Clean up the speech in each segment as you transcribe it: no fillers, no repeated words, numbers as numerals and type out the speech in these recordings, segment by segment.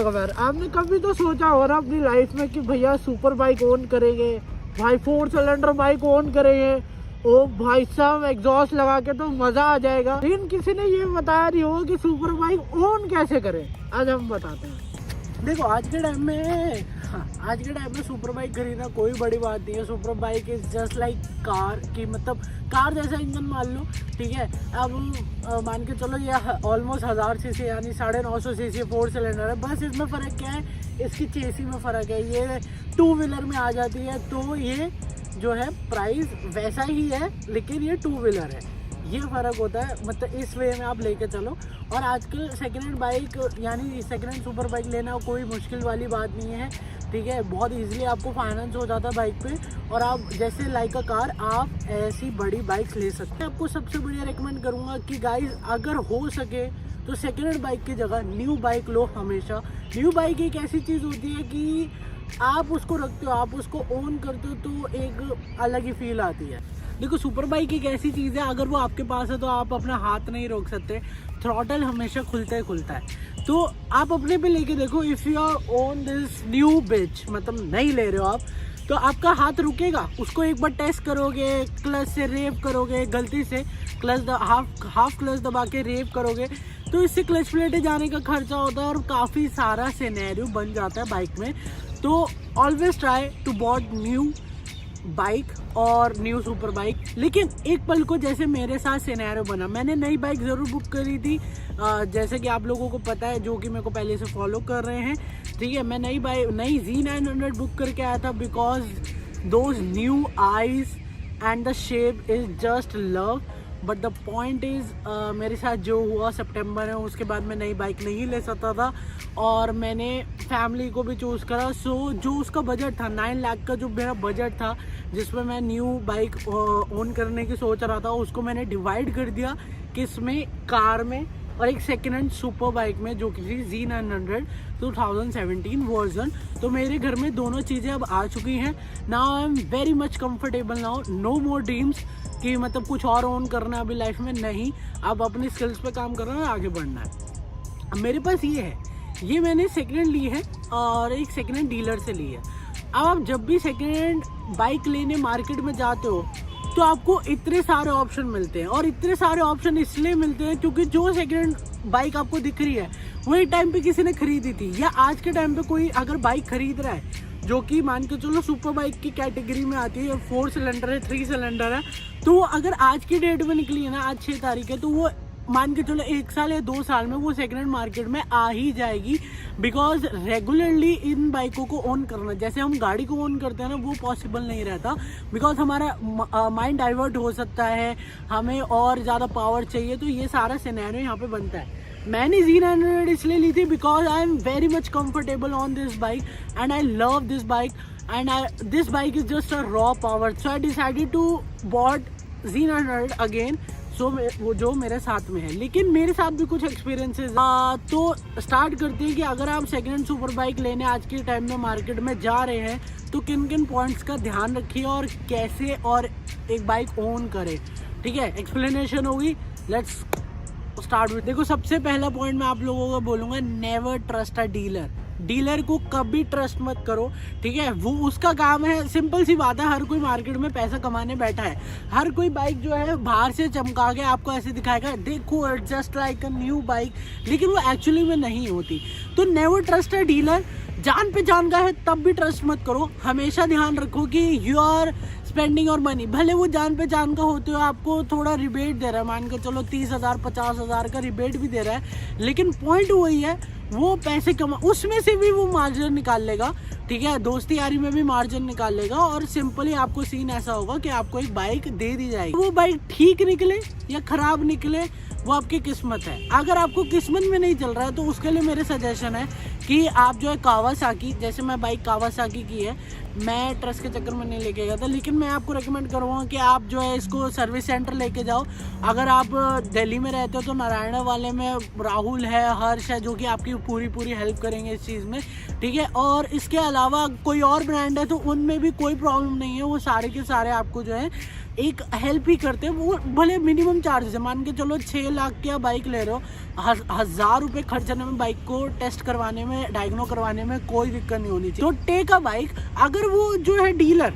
यार, आपने कभी तो सोचा हो ना अपनी लाइफ में कि भैया सुपर बाइक ओन करेंगे, भाई 4 सिलेंडर बाइक ओन करेंगे, ओ भाई साहब एग्जॉस्ट लगा के तो मजा आ जाएगा। लेकिन किसी ने ये बताया नहीं होगा कि सुपर बाइक ओन कैसे करें। आज हम बताते हैं। देखो आज के टाइम में सुपर बाइक खरीदना कोई बड़ी बात नहीं है। Super bike is just like car की, मतलब कार जैसा इंजन मान लो, ठीक है। अब मान के चलो ये ऑलमोस्ट 1000 सीसी यानी 950 सीसी 4 सिलेंडर है। बस इसमें फ़र्क क्या है, इसकी चेसी में फ़र्क है। ये 2 व्हीलर में आ जाती है, तो ये जो है प्राइस वैसा ही है, लेकिन ये 2 व्हीलर है, ये फ़र्क होता है। मतलब इस वे में आप लेके चलो। और आजकल सेकेंड हैंड बाइक यानी सेकेंड हैंड सुपर बाइक लेना कोई मुश्किल वाली बात नहीं है, ठीक है। बहुत इजीली आपको फाइनेंस हो जाता है बाइक पे, और आप जैसे लाइक अ कार आप ऐसी बड़ी बाइक्स ले सकते हैं। आपको सबसे बढ़िया रेकमेंड करूँगा कि गाइस अगर हो सके तो सेकेंड हैंड बाइक की जगह न्यू बाइक लो हमेशा। न्यू बाइक एक ऐसी चीज़ होती है कि आप उसको रखते हो, आप उसको ओन करते हो, तो एक अलग ही फील आती है। देखो सुपर बाइक एक ऐसी चीज़ है, अगर वो आपके पास है तो आप अपना हाथ नहीं रोक सकते, थ्रॉटल हमेशा खुलता ही खुलता है। तो आप अपने पे लेके देखो, if you are own this new bitch, मतलब नहीं ले रहे हो आप, तो आपका हाथ रुकेगा। उसको एक बार टेस्ट करोगे, क्लच से रेव करोगे, गलती से क्लच हाफ क्लच दबा के रेव करोगे, तो इससे क्लच प्लेटें जाने का खर्चा होता है और काफ़ी सारा सिनेरियो बन जाता है बाइक में। तो always try to bought new bike और न्यू सुपर बाइक। लेकिन एक पल को जैसे मेरे साथ सिनेरियो बना, मैंने नई बाइक ज़रूर बुक करी थी, जैसे कि आप लोगों को पता है जो कि मेरे को पहले से फॉलो कर रहे हैं, ठीक है। मैं नई Z900 बुक करके आया था, because those new eyes and the shape is just love. But the point is मेरे साथ जो हुआ सितंबर में, उसके बाद मैं नई बाइक नहीं ले सकता था और मैंने फैमिली को भी चूज़ करा। सो जो उसका बजट था 9 लाख का, जो मेरा बजट था जिसमें मैं न्यू बाइक ओन करने की सोच रहा था, उसको मैंने डिवाइड कर दिया किस में, कार में और एक सेकेंड हैंड सुपर बाइक में, जो कि थी Z900 2017 वर्जन। तो मेरे घर में दोनों चीज़ें अब आ चुकी हैं। Now I am very much comfortable now, no more dreams कि मतलब कुछ और ओन करना है अभी लाइफ में, नहीं। अब अपनी स्किल्स पे काम करना है, आगे बढ़ना है। अब मेरे पास ये है, ये मैंने सेकेंड हैंड ली है और एक सेकेंड हैंड डीलर से ली है। अब आप जब भी सेकेंड हैंड बाइक लेने मार्केट में जाते हो तो आपको इतने सारे ऑप्शन मिलते हैं, और इतने सारे ऑप्शन इसलिए मिलते हैं क्योंकि जो सेकेंड हैंड बाइक आपको दिख रही है वो एक टाइम पे किसी ने खरीदी थी, या आज के टाइम पे कोई अगर बाइक खरीद रहा है जो कि मान के चलो सुपर बाइक की कैटेगरी में आती है, 4 सिलेंडर है, 3 सिलेंडर है, तो अगर आज की डेट में निकली है ना, आज 6 तारीख है, तो वो मान के चलो 1 साल या 2 साल में वो सेकेंड हैंड मार्केट में आ ही जाएगी। बिकॉज रेगुलरली इन बाइकों को ओन करना, जैसे हम गाड़ी को ओन करते हैं ना, वो पॉसिबल नहीं रहता। बिकॉज हमारा माइंड डाइवर्ट हो सकता है, हमें और ज़्यादा पावर चाहिए, तो ये सारा सिनेरियो यहाँ पे बनता है। मैंने Z900 इसलिए ली थी because I am very much comfortable on this bike and I love this bike and this bike is just a raw power. So I decided to bought Z900 again. सो वो जो मेरे साथ में है, लेकिन मेरे साथ भी कुछ एक्सपीरियंसेस। तो स्टार्ट करते हैं कि अगर आप सेकेंड हैंड सुपर बाइक लेने आज के टाइम में मार्केट में जा रहे हैं तो किन किन पॉइंट्स का ध्यान रखिए और कैसे और एक बाइक ओन करें, ठीक है। एक्सप्लेनेशन होगी, लेट्स स्टार्ट विद। देखो सबसे पहला पॉइंट मैं आप लोगों को बोलूँगा, नेवर ट्रस्ट अ डीलर। डीलर को कभी ट्रस्ट मत करो, ठीक है। वो उसका काम है, सिंपल सी बात है, हर कोई मार्केट में पैसा कमाने बैठा है। हर कोई बाइक जो है बाहर से चमका के आपको ऐसे दिखाएगा, देखो just like a new bike, लेकिन वो एक्चुअली में नहीं होती। तो नेवर ट्रस्ट अ डीलर। जान पहचान का है तब भी ट्रस्ट मत करो। हमेशा ध्यान रखो कि यू आर स्पेंडिंग और मनी, भले वो जान पहचान का होते हो, आपको थोड़ा रिबेट दे रहा है, मान के चलो 30,000 50,000 का रिबेट भी दे रहा है, लेकिन पॉइंट वही है, वो पैसे कमा, उसमें से भी वो मार्जिन निकाल लेगा, ठीक है। दोस्ती यारी में भी मार्जिन निकाल लेगा, और सिंपली आपको सीन ऐसा होगा कि आपको एक बाइक दे दी जाएगी। वो बाइक ठीक निकले या खराब निकले वो आपकी किस्मत है। अगर आपको किस्मत में नहीं चल रहा है तो उसके लिए मेरे सजेशन है कि आप जो है कावासाकी, जैसे मैं बाइक कावासाकी की है, मैं ट्रस्ट के चक्कर में नहीं लेके गया था, लेकिन मैं आपको रेकमेंड करूँगा कि आप जो है इसको सर्विस सेंटर लेके जाओ। अगर आप दिल्ली में रहते हो तो नारायणा वाले में राहुल है, हर्ष है, जो कि आपकी पूरी हेल्प करेंगे इस चीज़ में, ठीक है। और इसके अलावा कोई और ब्रांड है तो उनमें भी कोई प्रॉब्लम नहीं है, वो सारे के सारे आपको जो है एक हेल्प ही करते हैं। वो भले मिनिमम चार्जेस है, मान के चलो 6 लाख की बाइक ले रहे हो, 1000 रुपये खर्चने में बाइक को टेस्ट करवाने में, डायग्नो करवाने में कोई दिक्कत नहीं होनी चाहिए। तो टेक अ बाइक। अगर वो जो है डीलर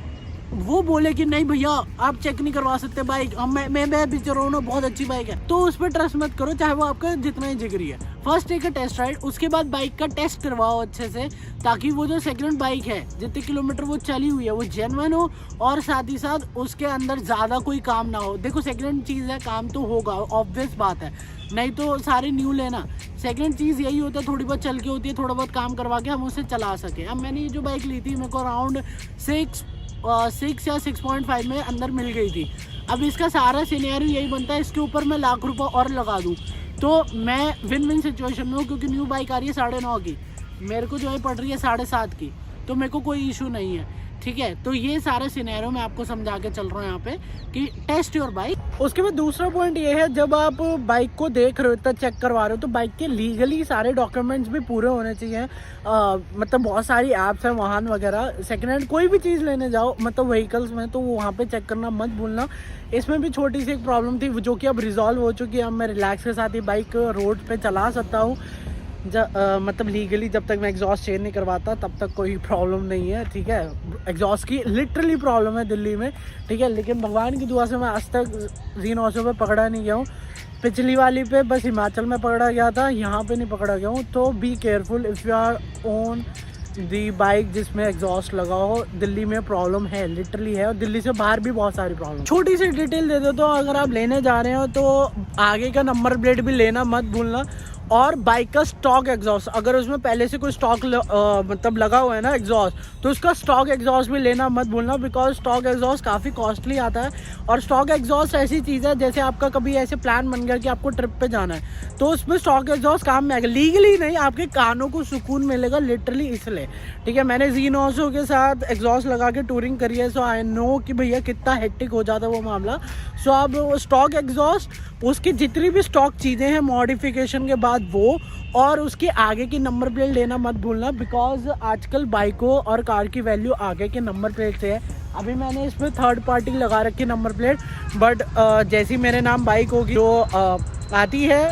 वो बोले कि नहीं भैया आप चेक नहीं करवा सकते बाइक, मैं भी चल रहा हूँ ना, बहुत अच्छी बाइक है, तो उस पर ट्रस्ट मत करो, चाहे वो आपका जितना ही जिगरी है। First take a test ride, उसके बाद बाइक का टेस्ट करवाओ अच्छे से, ताकि वो जो सेकंड बाइक है जितने किलोमीटर वो चली हुई है वो जेन्युइन हो, और साथ ही साथ उसके अंदर ज़्यादा कोई काम ना हो। देखो सेकंड चीज़ है, काम तो होगा, ऑब्वियस बात है, नहीं तो सारे न्यू लेना। सेकंड चीज़ यही होता है, थोड़ी बहुत चल के होती है, थोड़ा बहुत काम करवा के हम उसे चला सके। अब मैंने ये जो बाइक ली थी मेरे को अराउंड 6 या 6.5 में अंदर मिल गई थी। अब इसका सारा सिनेरियो यही बनता है, इसके ऊपर मैं लाख रुपए और लगा दूं तो मैं विन विन सिचुएशन में हूँ, क्योंकि न्यू बाइक आ रही है 9.5 की, मेरे को जो है पड़ रही है 7.5 की, तो मेरे को कोई इशू नहीं है, ठीक है। तो ये सारे सिनेरियो मैं आपको समझा के चल रहा हूँ यहाँ पे कि टेस्ट योर बाइक। उसके बाद दूसरा पॉइंट ये है, जब आप बाइक को देख रहे हो, इतना चेक करवा रहे हो, तो बाइक के लीगली सारे डॉक्यूमेंट्स भी पूरे होने चाहिए। मतलब बहुत सारी ऐप्स हैं, वाहन वगैरह, सेकेंड हैंड कोई भी चीज़ लेने जाओ मतलब व्हीकल्स में, तो वहाँ पे चेक करना मत भूलना। इसमें भी छोटी सी एक प्रॉब्लम थी जो कि अब रिजॉल्व हो चुकी है। अब मैं रिलैक्स के साथ ही बाइक रोड पर चला सकता हूँ, मतलब लीगली। जब तक मैं एग्जॉस्ट चेंज नहीं करवाता तब तक कोई प्रॉब्लम नहीं है, ठीक है। एग्जॉस्ट की लिटरली प्रॉब्लम है दिल्ली में, ठीक है, लेकिन भगवान की दुआ से मैं आज तक Z900 पे पकड़ा नहीं गया हूँ। पिछली वाली पे बस हिमाचल में पकड़ा गया था, यहाँ पे नहीं पकड़ा गया हूँ। तो be careful if you are own the bike जिसमें एग्जॉस्ट लगा हो। दिल्ली में प्रॉब्लम है, लिटरली है, और दिल्ली से बाहर भी बहुत सारी प्रॉब्लम। छोटी सी डिटेल दे दो, तो अगर आप लेने जा रहे हो तो आगे का नंबर प्लेट भी लेना मत भूलना, और बाइक का स्टॉक एग्जॉस्ट, अगर उसमें पहले से कोई स्टॉक मतलब लगा हुआ है ना एग्जॉस्ट, तो उसका स्टॉक एग्जॉस्ट भी लेना मत भूलना, बिकॉज स्टॉक एग्जॉस्ट काफ़ी कॉस्टली आता है। और स्टॉक एग्जॉस्ट ऐसी चीज़ है, जैसे आपका कभी ऐसे प्लान बन गया कि आपको ट्रिप पे जाना है, तो उसमें स्टॉक एग्जॉस्ट काम में आएगा। लीगली नहीं, आपके कानों को सुकून मिलेगा लिटरली, इसलिए, ठीक है। मैंने Z900 के साथ एग्जॉस्ट लगा के टूरिंग करी है, सो आई नो कि भैया कितना हेक्टिक हो जाता है वो मामला। सो अब स्टॉक एग्जॉस्ट, उसकी जितनी भी स्टॉक चीज़ें हैं मॉडिफिकेशन के बाद वो, और उसके आगे की नंबर प्लेट लेना मत भूलना, बिकॉज आजकल बाइकों और कार की वैल्यू आगे के नंबर प्लेट से है। अभी मैंने इसमें थर्ड पार्टी लगा रखी नंबर प्लेट, बट जैसी मेरे नाम बाइक होगी जो आती है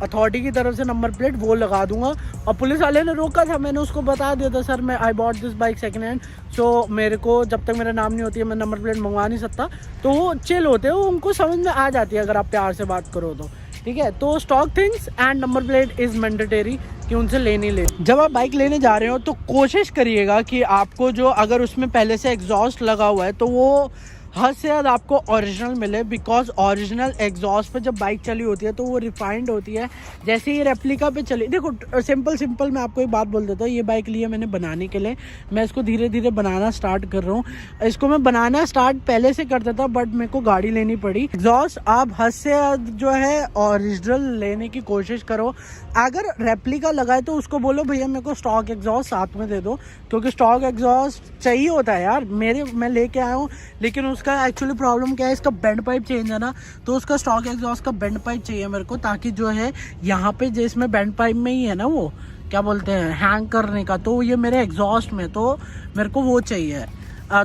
अथॉरिटी की तरफ से नंबर प्लेट, वो लगा दूंगा। और पुलिस वाले ने रोका था, मैंने उसको बता दिया था, सर मैं I bought this bike second hand, so मेरे को जब तक मेरा नाम नहीं होती है मैं नंबर प्लेट मंगवा नहीं सकता। तो वो चिल होते हैं, उनको समझ में आ जाती है अगर आप प्यार से बात करो तो, ठीक है। तो stock things and number plate is mandatory कि उनसे लेनी ले। जब आप बाइक लेने जा रहे हो तो कोशिश करिएगा कि आपको जो, अगर उसमें पहले से एग्जॉस्ट लगा हुआ है तो वो हद से ज़्यादा आपको ओरिजिनल मिले, बिकॉज ओरिजिनल एग्जॉस्ट पे जब बाइक चली होती है तो वो रिफाइंड होती है। जैसे ये रेप्लिका पे चली, देखो सिंपल मैं आपको एक बात बोल देता हूँ, ये बाइक ली है मैंने बनाने के लिए, मैं इसको धीरे धीरे बनाना स्टार्ट कर रहा हूँ। इसको मैं बनाना स्टार्ट पहले से करता था, बट मेरे को गाड़ी लेनी पड़ी। एग्जॉस्ट आप हद से जो है ओरिजिनल लेने की कोशिश करो। अगर रेप्लिका लगाए तो उसको बोलो भैया मेरे को स्टॉक एग्जॉस्ट साथ में दे दो, क्योंकि स्टॉक एग्जॉस्ट चाहिए होता है यार। मैं लेके आया हूँ, लेकिन उसका एक्चुअली प्रॉब्लम क्या है, इसका बेंड पाइप चेंज है ना, तो उसका स्टॉक एग्जॉस्ट का बेंड पाइप चाहिए मेरे को, ताकि जो है यहाँ पे जिसमें बेंड पाइप में ही है ना वो क्या बोलते हैं हैंग करने का, तो ये मेरे एग्जॉस्ट में, तो मेरे को वो चाहिए।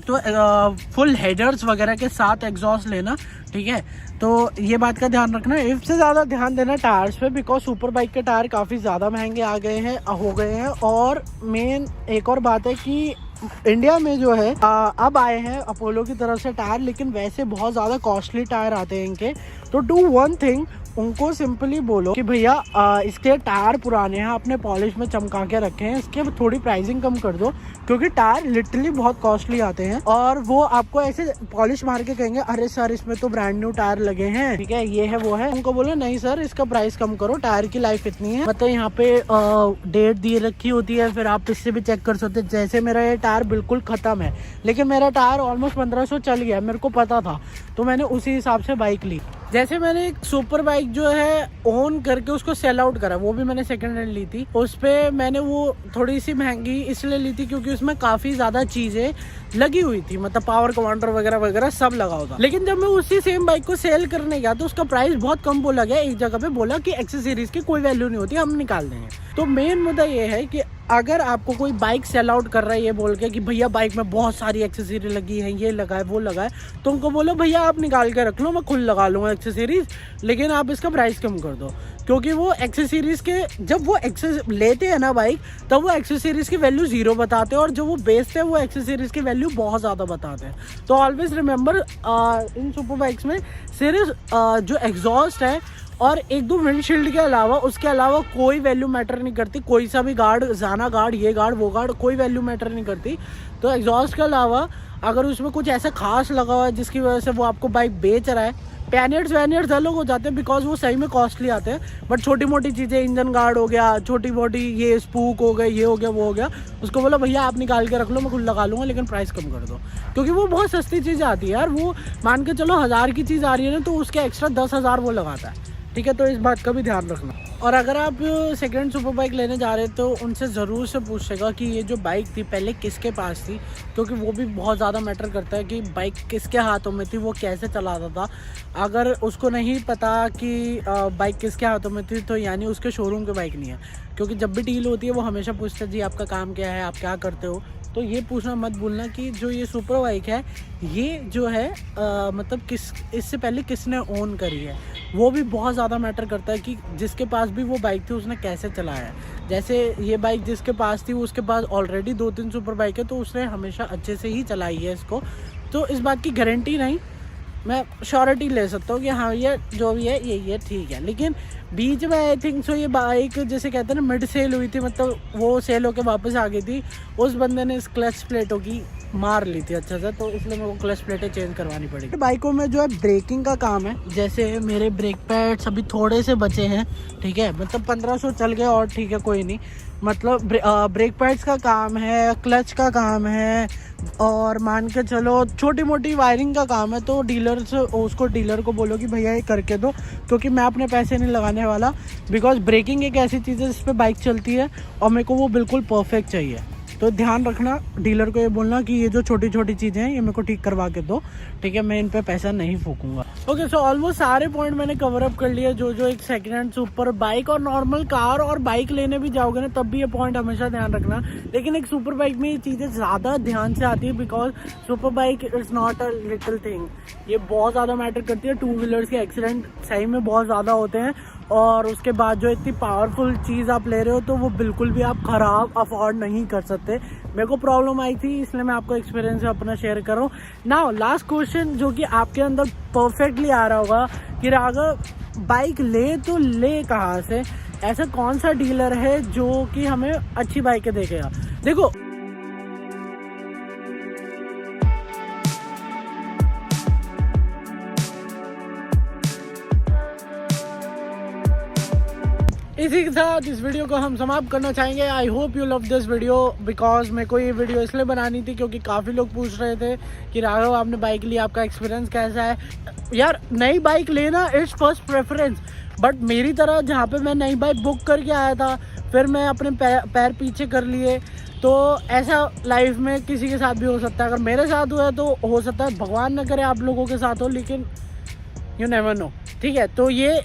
तो फुल हेडर्स वगैरह के साथ एग्जॉस्ट लेना, ठीक है। तो ये बात का ध्यान रखना। इससे ज़्यादा ध्यान देना टायर्स पे, बिकॉज सुपर बाइक के टायर काफ़ी ज़्यादा महंगे हो गए हैं। और मेन एक और बात है कि इंडिया में जो है अब आए हैं अपोलो की तरफ से टायर, लेकिन वैसे बहुत ज़्यादा कॉस्टली टायर आते हैं इनके। तो डू वन थिंग, उनको सिंपली बोलो कि भैया इसके टायर पुराने हैं, आपने पॉलिश में चमका के रखे हैं, इसके थोड़ी प्राइसिंग कम कर दो, क्योंकि टायर लिटरली बहुत कॉस्टली आते हैं। और वो आपको ऐसे पॉलिश मार के कहेंगे अरे सर इसमें तो ब्रांड न्यू टायर लगे हैं, ठीक है, ये है वो है। उनको बोलो नहीं सर इसका प्राइस कम करो, टायर की लाइफ इतनी है, मतलब यहाँ पे डेट दी रखी होती है, फिर आप इससे भी चेक कर सकते हैं। जैसे मेरा ये टायर बिल्कुल खत्म है, लेकिन मेरा टायर ऑलमोस्ट 1500 चल गया, मेरे को पता था, तो मैंने उसी हिसाब से बाइक ली। जैसे मैंने एक सुपर बाइक जो है ओन करके उसको सेल आउट करा, वो भी मैंने सेकंड हैंड ली थी। उस पे मैंने वो थोड़ी सी महंगी इसलिए ली थी क्योंकि उसमें काफ़ी ज़्यादा चीज़ें लगी हुई थी, मतलब पावर कमांडर वगैरह वगैरह सब लगा होता। लेकिन जब मैं उसी सेम बाइक को सेल करने गया तो उसका प्राइस बहुत कम बोला गया। एक जगह पे बोला कि एक्सेसरीज की कोई वैल्यू नहीं होती, हम निकाल देंगे। तो मेन मुद्दा ये है कि अगर आपको कोई बाइक सेल आउट कर रहा है ये बोल के कि भैया बाइक में बहुत सारी एक्सेसरी लगी है, ये लगा है वो लगा है, तो उनको बोलो भैया आप निकाल के रख लो, मैं खुद लगा लूँगा एक्सेसरीज, लेकिन आप इसका प्राइस कम कर दो। क्योंकि वो एक्सेसरीज़ के जब वो लेते हैं ना बाइक, तब वो एक्सेसरीज़ की वैल्यू 0 बताते हैं, और जो वो बेचते हैं वो एक्सेसरीज़ की वैल्यू बहुत ज़्यादा बताते हैं। तो always remember in super bikes में सिर्फ जो एग्जॉस्ट है और 1-2 विंडशील्ड के अलावा, उसके अलावा कोई वैल्यू मैटर नहीं करती। कोई सा भी गार्ड, जाना गार्ड, ये गार्ड वो गार्ड, कोई वैल्यू मैटर नहीं करती। तो एग्जॉस्ट के अलावा अगर उसमें कुछ ऐसा खास लगा हुआ है जिसकी वजह से वो आपको बाइक बेच रहा है, पैनियर्स वैनियर्स अलग हो जाते हैं बिकॉज वो सही में कॉस्टली आते हैं, बट छोटी मोटी चीज़ें, इंजन गार्ड हो गया, छोटी मोटी ये स्पूक हो गए, ये हो गया वो हो गया, उसको बोलो भैया आप निकाल के रख लो, मैं खुद लगा लूँगा, लेकिन प्राइस कम कर दो। क्योंकि वो बहुत सस्ती चीज़ आती है यार, वो मान के चलो 1000 की चीज़ आ रही है ना, तो उसके एक्स्ट्रा 10,000 वो लगाता है। ठीक है, तो इस बात का भी ध्यान रखना। और अगर आप सेकंड सुपर बाइक लेने जा रहे हैं तो उनसे ज़रूर से पूछेगा कि ये जो बाइक थी पहले किसके पास थी, क्योंकि वो भी बहुत ज़्यादा मैटर करता है कि बाइक किसके हाथों में थी, वो कैसे चलाता था। अगर उसको नहीं पता कि बाइक किसके हाथों में थी, तो यानी उसके शोरूम की बाइक नहीं है। क्योंकि जब भी डील होती है वो हमेशा पूछते हैं जी आपका काम क्या है, आप क्या करते हो। तो ये पूछना मत भूलना कि जो ये सुपर बाइक है ये जो है मतलब इससे पहले किसने ओन करी है, वो भी बहुत ज़्यादा मैटर करता है कि जिसके पास भी वो बाइक थी उसने कैसे चलाया है। जैसे ये बाइक जिसके पास थी उसके पास ऑलरेडी 2-3 सुपर बाइक है, तो उसने हमेशा अच्छे से ही चलाई है इसको। तो इस बात की गारंटी नहीं, मैं श्योरिटी ले सकता हूँ कि हाँ ये जो भी है ये ठीक है। लेकिन बीच में आई थिंक सो ये बाइक जैसे कहते हैं ना मिड सेल हुई थी, मतलब वो सेल होकर वापस आ गई थी, उस बंदे ने इस क्लच प्लेटों की मार ली थी अच्छा सा, तो इसलिए मेरे को क्लच प्लेटें चेंज करवानी पड़ी। बाइकों में जो है ब्रेकिंग का काम है, जैसे मेरे ब्रेक पैड्स अभी थोड़े से बचे हैं, ठीक है, मतलब 1500 चल गए और ठीक है कोई नहीं, मतलब ब्रेक पैड्स का काम है, क्लच का काम है, और मान के चलो छोटी मोटी वायरिंग का काम है। तो डीलर को बोलो कि भैया ये करके दो, क्योंकि मैं अपने पैसे नहीं लगाने वाला, बिकॉज ब्रेकिंग एक ऐसी चीज़ है जिस पे बाइक चलती है और मेरे को वो बिल्कुल परफेक्ट चाहिए। तो ध्यान रखना, डीलर को ये बोलना कि ये जो छोटी छोटी चीज़ें हैं ये मेरे को ठीक करवा के दो, ठीक है, मैं इन पे पैसा नहीं फूकूंगा। ओके, सो ऑलमोस्ट सारे पॉइंट मैंने कवर अप कर लिए, जो एक सेकंड हैंड सुपर बाइक और नॉर्मल कार और बाइक लेने भी जाओगे ना तब भी ये पॉइंट हमेशा ध्यान रखना। लेकिन एक सुपर बाइक में ये चीज़ें ज़्यादा ध्यान से आती है, because super bike is not a little thing, ये बहुत ज़्यादा मैटर करती है। 2 व्हीलर्स के एक्सीडेंट सही में बहुत ज़्यादा होते हैं, और उसके बाद जो इतनी पावरफुल चीज़ आप ले रहे हो तो वो बिल्कुल भी आप ख़राब अफोर्ड नहीं कर सकते। मेरे को प्रॉब्लम आई थी, इसलिए मैं आपको एक्सपीरियंस अपना शेयर कर रहा हूँ। नाउ लास्ट क्वेश्चन जो कि आपके अंदर परफेक्टली आ रहा होगा कि राघव बाइक ले तो ले कहाँ से, ऐसा कौन सा डीलर है जो कि हमें अच्छी बाइकें देखेगा। देखो इसी के साथ इस वीडियो को हम समाप्त करना चाहेंगे। I hope you love this video, because मेरे को ये वीडियो इसलिए बनानी थी क्योंकि काफ़ी लोग पूछ रहे थे कि राघव आपने बाइक ली, आपका एक्सपीरियंस कैसा है। यार नई बाइक लेना इट्स फर्स्ट प्रेफरेंस, बट मेरी तरह जहाँ पे मैं नई बाइक बुक करके आया था फिर मैं अपने पैर पीछे कर लिए, तो ऐसा लाइफ में किसी के साथ भी हो सकता है। अगर मेरे साथ हुआ तो हो सकता है भगवान न करे आप लोगों के साथ हो, लेकिन यू नेवर नो, ठीक है। तो ये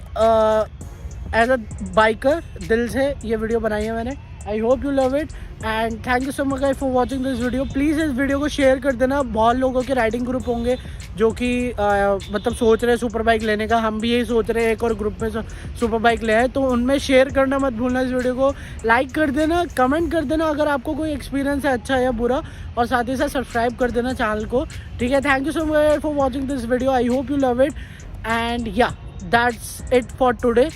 एज अ बाइकर दिल से ये वीडियो बनाई है मैंने। I hope you love it and thank you so much guys for watching this video. Please इस वीडियो को शेयर कर देना, बहुत लोगों के राइडिंग ग्रुप होंगे जो कि मतलब सोच रहे हैं सुपर बाइक लेने का, हम भी यही सोच रहे हैं एक और ग्रुप में सुपर बाइक ले आए, तो उनमें शेयर करना मत भूलना। इस वीडियो को लाइक कर देना, कमेंट कर देना अगर आपको कोई एक्सपीरियंस है अच्छा या बुरा, और साथ ही साथ सब्सक्राइब कर देना चैनल को, ठीक है। Thank you so much for watching this video, I hope you love it and या दैट्स इट फॉर टुडे।